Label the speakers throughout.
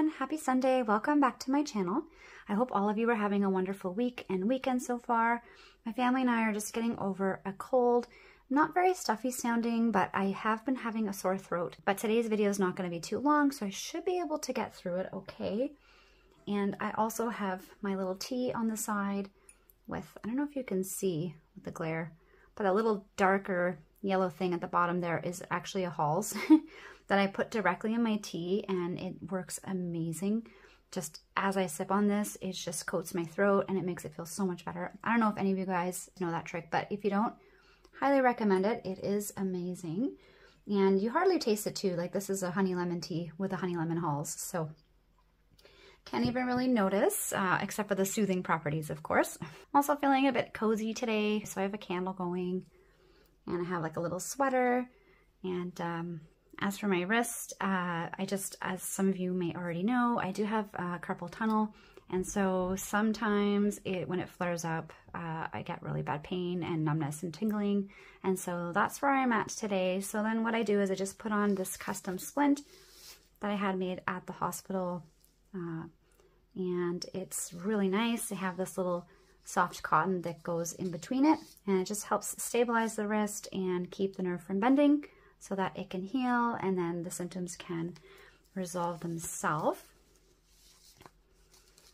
Speaker 1: everyone, happy Sunday. Welcome back to my channel. I hope all of you are having a wonderful week and weekend so far. My family and I are just getting over a cold, not very stuffy sounding, but I have been having a sore throat. But today's video is not going to be too long, so I should be able to get through it okay. And I also have my little tea on the side with, I don't know if you can see with the glare, but a little darker yellow thing at the bottom there is actually a Halls that I put directly in my tea, and it works amazing. Just as I sip on this, it just coats my throat and it makes it feel so much better. I don't know if any of you guys know that trick, but if you don't, highly recommend it. It is amazing. And you hardly taste it too. Like, this is a honey lemon tea with a honey lemon Halls, so can't even really notice, except for the soothing properties, of course. I'm also feeling a bit cozy today, so I have a candle going, and I have like a little sweater. And as for my wrist, I just, as some of you may already know, I do have carpal tunnel, and so sometimes when it flares up, I get really bad pain and numbness and tingling, and so that's where I'm at today. So then what I do is I just put on this custom splint that I had made at the hospital, and it's really nice. I have this little soft cotton that goes in between it, and it just helps stabilize the wrist and keep the nerve from bending so that it can heal, and then the symptoms can resolve themselves.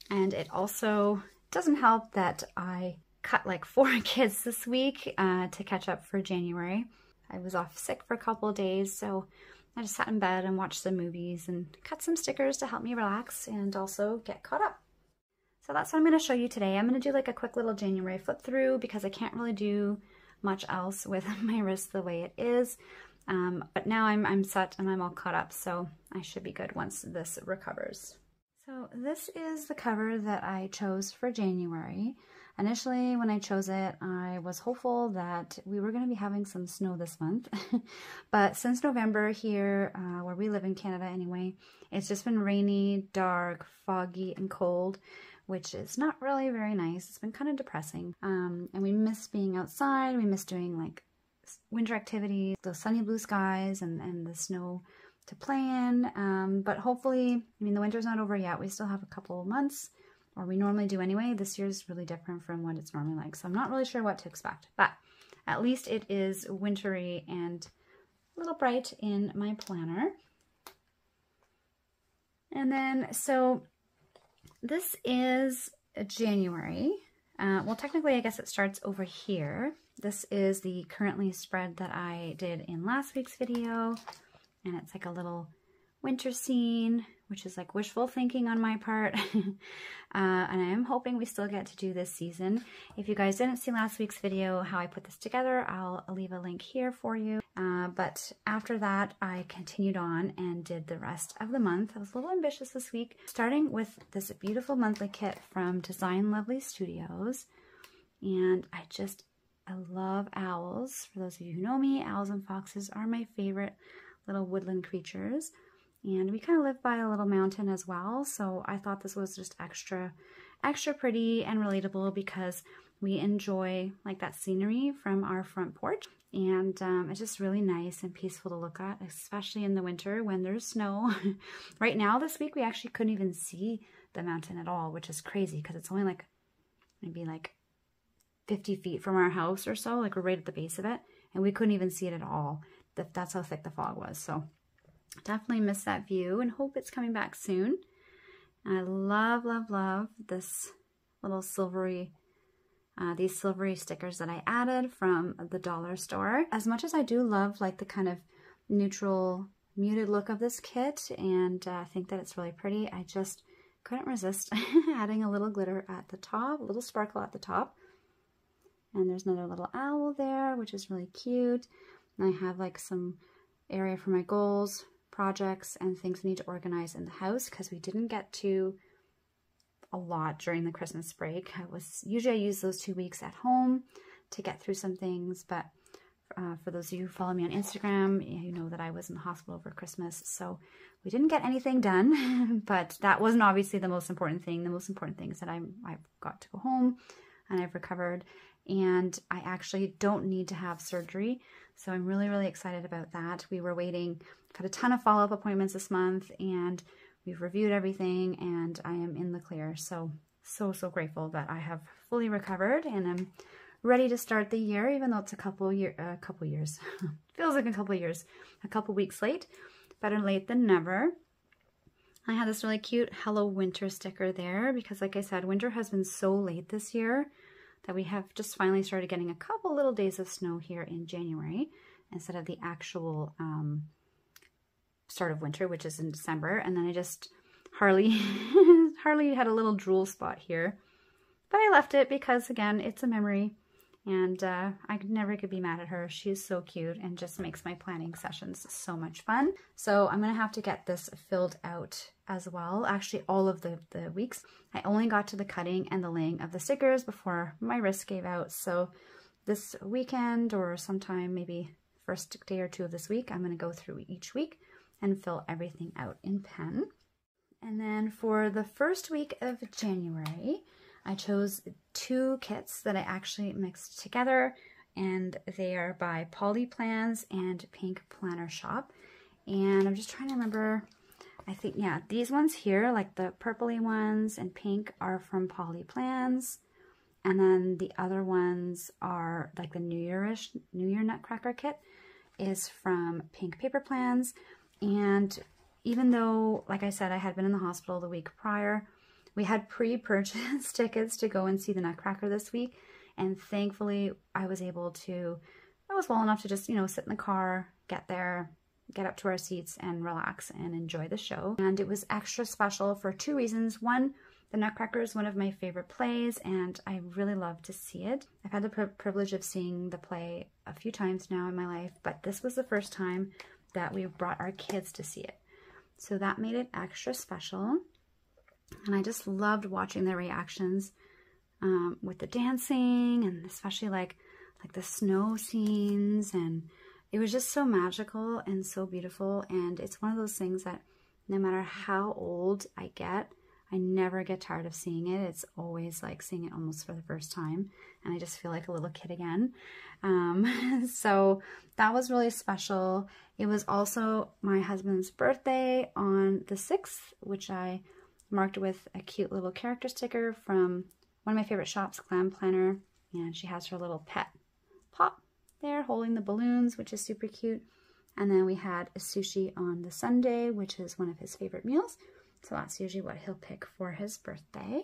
Speaker 1: And it also doesn't help that I cut like 4 kids this week to catch up for January. I was off sick for a couple of days, so I just sat in bed and watched some movies and cut some stickers to help me relax and also get caught up. So that's what I'm going to show you today. I'm going to do like a quick little January flip through because I can't really do much else with my wrist the way it is. But now I'm set and I'm all caught up, so I should be good once this recovers. So this is the cover that I chose for January. Initially, when I chose it, I was hopeful that we were going to be having some snow this month. But since November here, where we live in Canada anyway, it's just been rainy, dark, foggy, and cold, which is not really very nice. It's been kind of depressing. And we miss being outside. We miss doing like winter activities, those sunny blue skies and the snow to play in. But hopefully, I mean, the winter's not over yet. We still have a couple months, or we normally do anyway. This year's really different from what it's normally like, so I'm not really sure what to expect. But at least it is wintry and a little bright in my planner. And then, so this is January. Well, technically, I guess it starts over here. This is the currently spread that I did in last week's video, and it's like a little winter scene, which is like wishful thinking on my part. And I am hoping we still get to do this season. If you guys didn't see last week's video, how I put this together, I'll leave a link here for you. But after that, I continued on and did the rest of the month. I was a little ambitious this week, starting with this beautiful monthly kit from Design Lovely Studios. And I love owls. For those of you who know me, owls and foxes are my favorite little woodland creatures. And we kind of live by a little mountain as well, so I thought this was just extra pretty and relatable because we enjoy like that scenery from our front porch. And it's just really nice and peaceful to look at, especially in the winter when there's snow. Right now this week we actually couldn't even see the mountain at all, which is crazy because it's only like maybe like 50 feet from our house or so. Like, we're right at the base of it, and we couldn't even see it at all. That's how thick the fog was. So definitely miss that view and hope it's coming back soon. And I love, love, love this little silvery, these silvery stickers that I added from the dollar store. As much as I do love like the kind of neutral, muted look of this kit, and I think that it's really pretty, I just couldn't resist adding a little glitter at the top, a little sparkle at the top. And there's another little owl there, which is really cute. And I have like some area for my goals, projects, and things I need to organize in the house because we didn't get to a lot during the Christmas break. Usually I use those 2 weeks at home to get through some things, but for those of you who follow me on Instagram, you know that I was in the hospital over Christmas, so we didn't get anything done. But that wasn't obviously the most important thing. The most important thing is that I've got to go home and I've recovered, and I actually don't need to have surgery. So I'm really, really excited about that. We were waiting, I've had a ton of follow-up appointments this month, and We've reviewed everything and I am in the clear. So grateful that I have fully recovered and I'm ready to start the year, even though it's a couple years. Feels like a couple years, a couple weeks late. Better late than never. I had this really cute Hello Winter sticker there because, like I said, winter has been so late this year that we have just finally started getting a couple little days of snow here in January instead of the actual start of winter, which is in December. And then I just Harley had a little drool spot here, but I left it because, again, it's a memory. And I never could be mad at her. She's so cute and just makes my planning sessions so much fun. So I'm going to have to get this filled out as well. Actually, all of the weeks. I only got to the cutting and the laying of the stickers before my wrist gave out. So this weekend or sometime maybe first day or two of this week, I'm going to go through each week and fill everything out in pen. And then for the first week of January, I chose 2 kits that I actually mixed together, and they are by Polly Plans and Pink Planner Shop. And I'm just trying to remember, I think, yeah, these ones here, like the purpley ones and pink, are from Polly Plans. And then the other ones are like the New Year Nutcracker kit is from Pink Paper Plans. And even though, like I said, I had been in the hospital the week prior, we had pre-purchased tickets to go and see the Nutcracker this week, and thankfully I was well enough to just, you know, sit in the car, get there, get up to our seats and relax and enjoy the show. And it was extra special for 2 reasons. One, the Nutcracker is one of my favorite plays and I really love to see it. I've had the privilege of seeing the play a few times now in my life, but this was the first time that we brought our kids to see it. So that made it extra special. And I just loved watching their reactions with the dancing, and especially like the snow scenes, and it was just so magical and so beautiful. And it's one of those things that no matter how old I get, I never get tired of seeing it. It's always like seeing it almost for the first time, and I just feel like a little kid again. So that was really special. It was also my husband's birthday on the 6th, which I marked with a cute little character sticker from one of my favorite shops, Glam Planner, and she has her little pet Pop there holding the balloons, which is super cute. And then we had a sushi on the Sunday, which is one of his favorite meals, so that's usually what he'll pick for his birthday.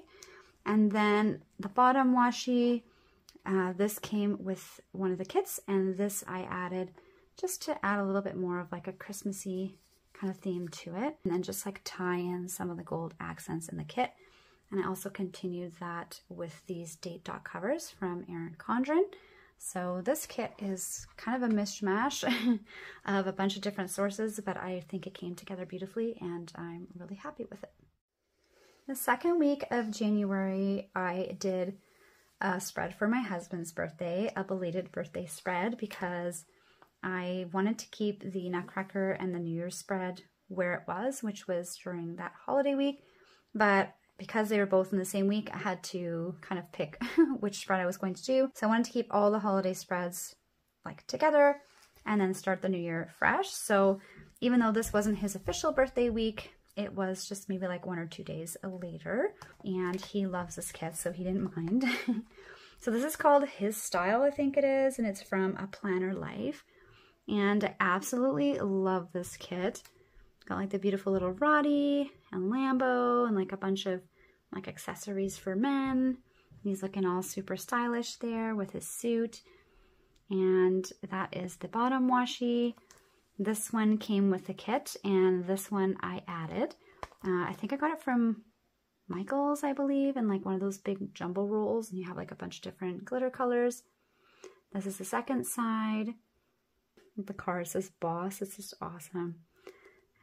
Speaker 1: And then the bottom washi, this came with one of the kits, and this I added just to add a little bit more of like a Christmassy kind of theme to it, and then just like tie in some of the gold accents in the kit. And I also continued that with these date dot covers from Erin Condren. So this kit is kind of a mishmash of a bunch of different sources, but I think it came together beautifully and I'm really happy with it. The second week of January, I did a spread for my husband's birthday, a belated birthday spread, because I wanted to keep the Nutcracker and the New Year's spread where it was, which was during that holiday week. But because they were both in the same week, I had to kind of pick which spread I was going to do. So I wanted to keep all the holiday spreads like together and then start the new year fresh. So even though this wasn't his official birthday week, it was just maybe like 1 or 2 days later. And he loves this kit, so he didn't mind. So this is called His Style, I think it is, and it's from A Planner Life. And I absolutely love this kit. Got like the beautiful little Roddy and Lambo and like a bunch of like accessories for men. He's looking all super stylish there with his suit. And that is the bottom washi. This one came with the kit, and this one I added. I think I got it from Michael's, I believe, in like one of those big jumbo rolls, and you have like a bunch of different glitter colors. This is the second side. The card says Boss. It's just awesome.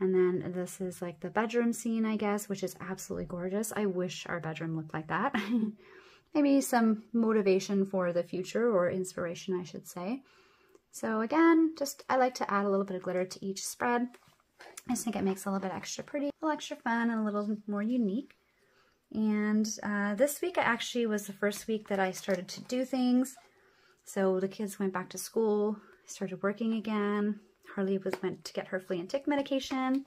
Speaker 1: And then this is like the bedroom scene, I guess, which is absolutely gorgeous. I wish our bedroom looked like that. Maybe some motivation for the future, or inspiration, I should say. So again, just I like to add a little bit of glitter to each spread. I just think it makes it a little bit extra pretty, a little extra fun, and a little more unique. And this week actually was the first week that I started to do things. So the kids went back to school, started working again. Harley went to get her flea and tick medication.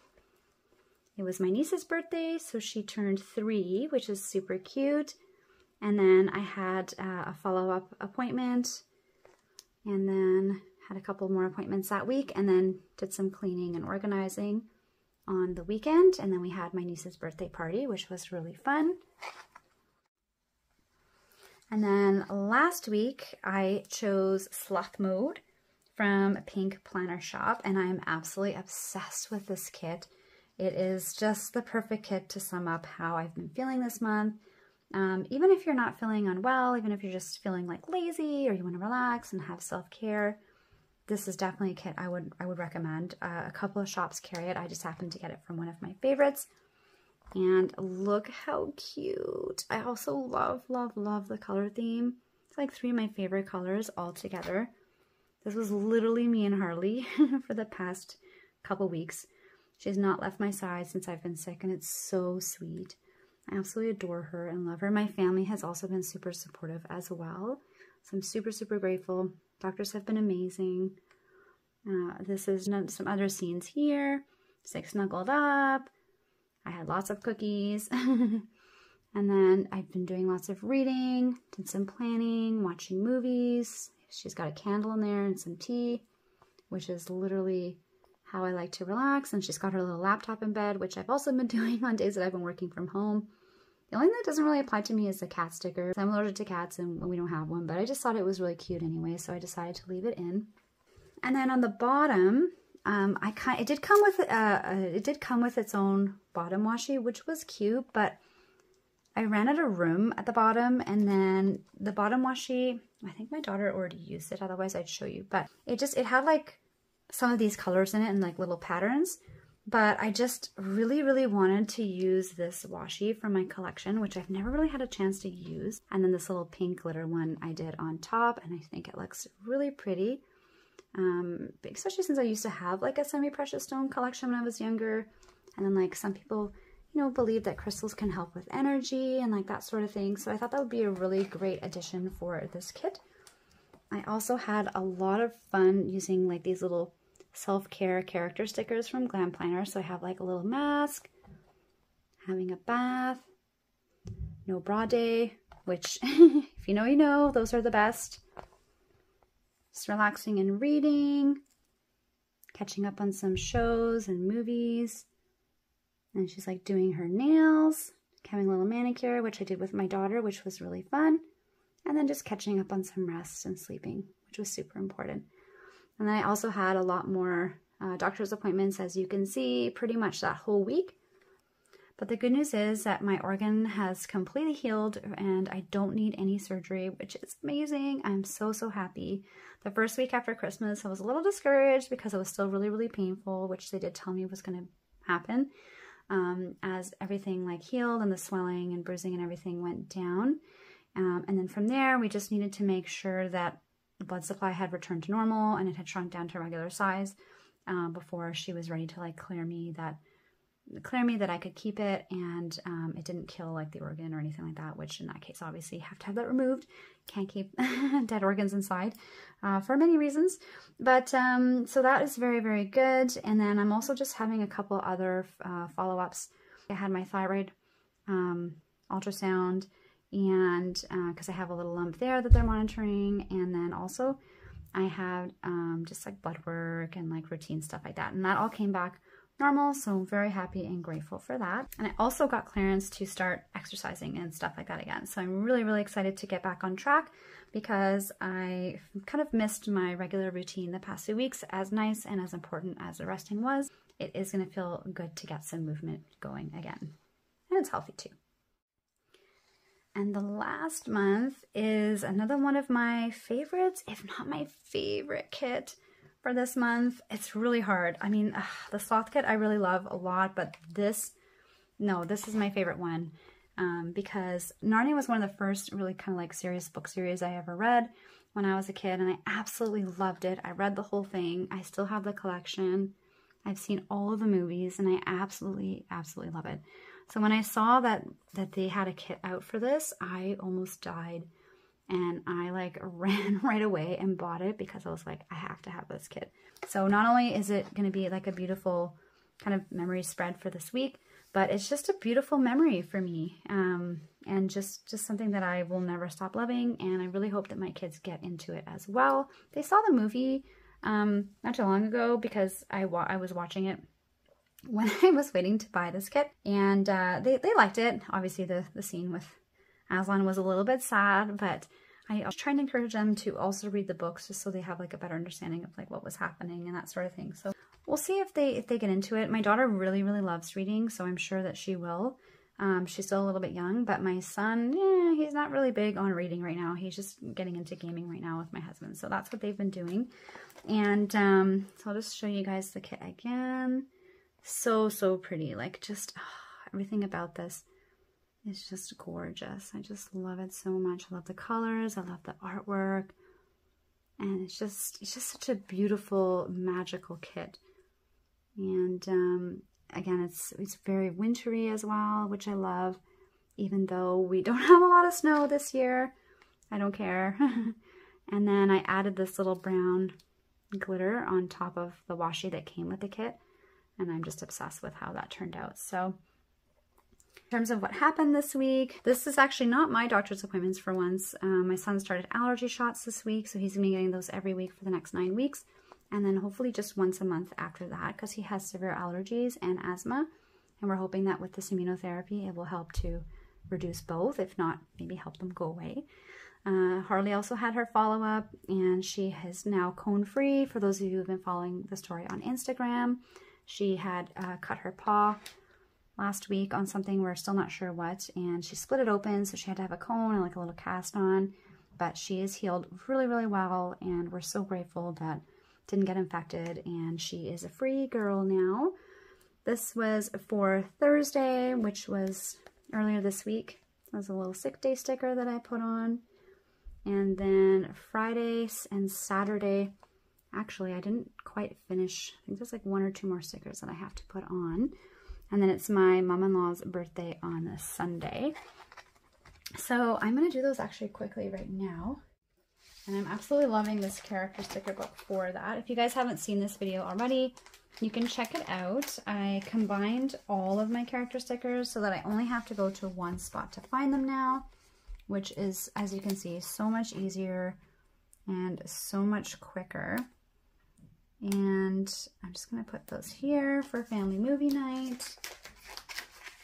Speaker 1: It was my niece's birthday, so she turned 3, which is super cute. And then I had a follow-up appointment, and then had a couple more appointments that week, and then did some cleaning and organizing on the weekend. And then we had my niece's birthday party, which was really fun. And then last week I chose Sloth Mode from Pink Planner Shop, and I'm absolutely obsessed with this kit. It is just the perfect kit to sum up how I've been feeling this month. Even if you're not feeling unwell, even if you're just feeling like lazy or you want to relax and have self-care, this is definitely a kit I would recommend. A couple of shops carry it. I just happened to get it from one of my favorites. And look how cute. I also love, love, love the color theme. It's like 3 of my favorite colors all together. This was literally me and Harley for the past couple weeks. She's not left my side since I've been sick, and it's so sweet. I absolutely adore her and love her. My family has also been super supportive as well. So I'm super, super grateful. Doctors have been amazing. This is some other scenes here. Just like snuggled up. I had lots of cookies. And then I've been doing lots of reading, did some planning, watching movies. She's got a candle in there and some tea, which is literally how I like to relax. And she's got her little laptop in bed, which I've also been doing on days that I've been working from home. The only thing that doesn't really apply to me is the cat sticker. I'm allergic to cats and we don't have one, but I just thought it was really cute anyway, so I decided to leave it in. And then on the bottom, it did come with its own bottom washi, which was cute, but I ran out of room at the bottom, and then the bottom washi, I think my daughter already used it, otherwise I'd show you, but it had like some of these colors in it and like little patterns, but I just really, really wanted to use this washi from my collection, which I've never really had a chance to use. And then this little pink glitter one I did on top, and I think it looks really pretty. Especially since I used to have like a semi-precious stone collection when I was younger. And then like some people, you know, believe that crystals can help with energy and like that sort of thing. So I thought that would be a really great addition for this kit. I also had a lot of fun using like these little self-care character stickers from Glam Planner. So I have like a little mask, having a bath, no bra day, which if you know, you know, those are the best. Just relaxing and reading, catching up on some shows and movies. And she's like doing her nails, having a little manicure, which I did with my daughter, which was really fun. And then just catching up on some rest and sleeping, which was super important. And then I also had a lot more doctor's appointments, as you can see, pretty much that whole week. But the good news is that my organ has completely healed and I don't need any surgery, which is amazing. I'm so, so happy. The first week after Christmas, I was a little discouraged because it was still really, really painful, which they did tell me was going to happen as everything like healed and the swelling and bruising and everything went down. And then from there, we just needed to make sure that the blood supply had returned to normal and it had shrunk down to regular size before she was ready to like clear me that I could keep it, and it didn't kill like the organ or anything like that, which in that case obviously have to have that removed. Can't keep dead organs inside for many reasons. But so that is very, very good. And then I'm also just having a couple other follow-ups. I had my thyroid ultrasound, and because I have a little lump there that they're monitoring, and then also I had just like blood work and like routine stuff like that, and that all came back normal, so I'm very happy and grateful for that. And I also got clearance to start exercising and stuff like that again, so I'm really, really excited to get back on track because I kind of missed my regular routine the past few weeks. As nice and as important as the resting was, it is going to feel good to get some movement going again, and it's healthy too. And the last month is another one of my favorites, if not my favorite kit for this month. It's really hard. I mean, the Sloth kit I really love a lot, but this is my favorite one because Narnia was one of the first really kind of like serious book series I ever read when I was a kid, and I absolutely loved it. I read the whole thing. I still have the collection. I've seen all of the movies, and I absolutely, absolutely love it. So when I saw that they had a kit out for this, I almost died. And I like ran right away and bought it because I was like, I have to have this kit. So not only is it going to be like a beautiful kind of memory spread for this week, But it's just a beautiful memory for me, and just something that I will never stop loving, and I really hope that my kids get into it as well. They saw the movie not too long ago because I was watching it when I was waiting to buy this kit, and they liked it. Obviously the scene with Aslan was a little bit sad, but I was trying to encourage them to also read the books just so they have like a better understanding of like what was happening and that sort of thing. So we'll see if they get into it. My daughter really loves reading, so I'm sure that she will. She's still a little bit young, but my son, he's not really big on reading right now. He's just getting into gaming right now with my husband. So that's what they've been doing. And so I'll just show you guys the kit again. So pretty. Like just everything about this is just gorgeous. I just love it so much. I love the colors. I love the artwork. And it's just such a beautiful, magical kit. And again, it's very wintry as well, which I love. Even though we don't have a lot of snow this year, I don't care. And then I added this little brown glitter on top of the washi that came with the kit, and I'm just obsessed with how that turned out. So in terms of what happened this week, this is actually not my doctor's appointments for once. My son started allergy shots this week, so he's going to be getting those every week for the next 9 weeks. And then hopefully just once a month after that, because he has severe allergies and asthma. And we're hoping that with this immunotherapy, it will help to reduce both, if not maybe help them go away. Harley also had her follow-up, and she is now cone-free. For those of you who have been following the story on Instagram, she had cut her paw last week on something, we're still not sure what, and she split it open, so she had to have a cone and like a little cast on. But she is healed really well, and we're so grateful that didn't get infected, and she is a free girl now. This was for Thursday, which was earlier this week. It was a little sick day sticker that I put on. And then Friday and Saturday, actually I didn't quite finish. I think there's like 1 or 2 more stickers that I have to put on. And then it's my mom-in-law's birthday on a Sunday. So I'm going to do those actually quickly right now. And I'm absolutely loving this character sticker book for that. If you guys haven't seen this video already, you can check it out. I combined all of my character stickers so that I only have to go to one spot to find them now, which is, as you can see, so much easier and so much quicker. And I'm just going to put those here for family movie night.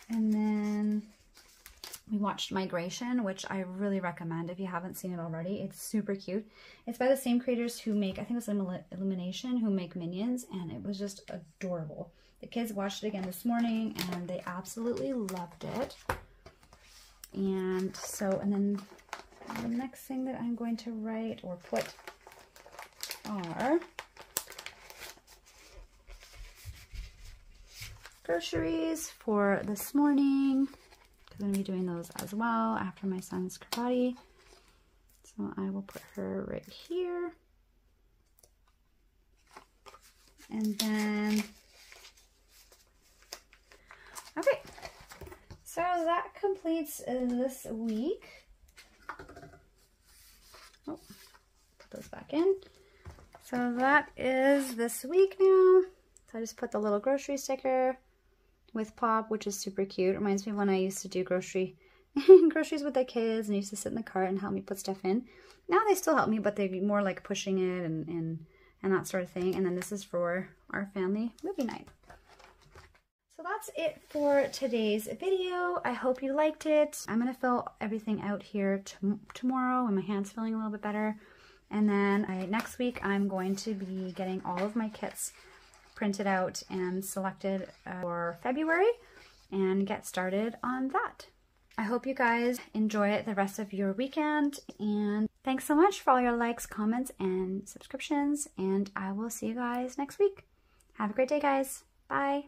Speaker 1: And then we watched Migration, which I really recommend if you haven't seen it already. It's super cute. It's by the same creators who make, I think it's Illumination, who make Minions, and it was just adorable. The kids watched it again this morning, and they absolutely loved it. And so, and then the next thing that I'm going to write or put are groceries for this morning. I'm going to be doing those as well after my son's karate. So I will put her right here. And then, okay, so that completes this week. Oh, put those back in. So that is this week now. So I just put the little grocery sticker with Pop, which is super cute. It reminds me of when I used to do groceries with the kids and used to sit in the cart and help me put stuff in. Now they still help me, but they're more like pushing it and that sort of thing. And then this is for our family movie night. So that's it for today's video. I hope you liked it. I'm going to fill everything out here tomorrow when my hand's feeling a little bit better. And then next week I'm going to be getting all of my kits printed out and selected for February and get started on that. I hope you guys enjoy the rest of your weekend, and thanks so much for all your likes, comments, and subscriptions, and I will see you guys next week. Have a great day, guys. Bye.